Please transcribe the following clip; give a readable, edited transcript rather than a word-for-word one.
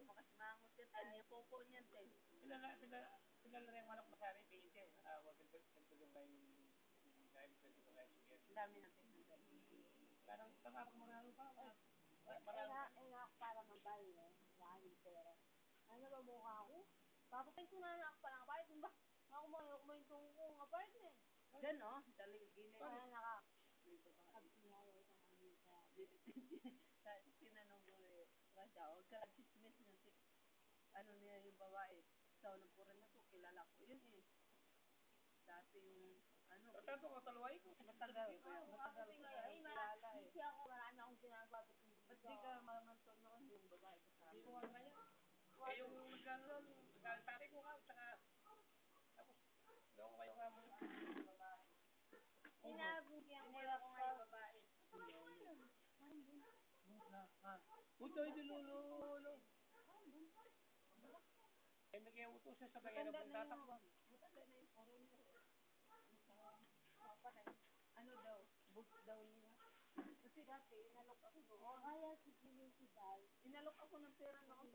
Mangot yan, ten. Yung popo niyan, ten. Sila na yung manok masari, pinite. Huwag yung kay Dami natin. parang tamarang manalo pa. Para mabal, eh. Maraming pera. Ano ba mukha ako? Papatay ko na ako pa lang apartment ba? Ako kumaintong ko ng apartment. Diyan, no? Daling gilid. Kaya naka-absiyaway ka ng isa. Tinanong ko eh, Rasha, huwag ka chismis na ano niya yung babae. Sa unang pura na ko, kilala ko yun eh. Dati yung, ano, Tato ko, talway ko. matagal ko kilala eh. Kasi ako, marami akong ginagawa. Ba't di ka mamantol noon yung babae kasama? Hindi ko alam na yan. Eh, yung magkano, tatay ko nga, saka, tapos, gawa ko kayo nga mo. Sinabugyan ko lang nga yung babae. Puto, hindi lululo. Eh, may utos siya sa kanya na tatakbo. Ano daw? Book daw niya. Kasi dati, inalok ako noon. Kaya si Dal. Inalok ako ng pera na ako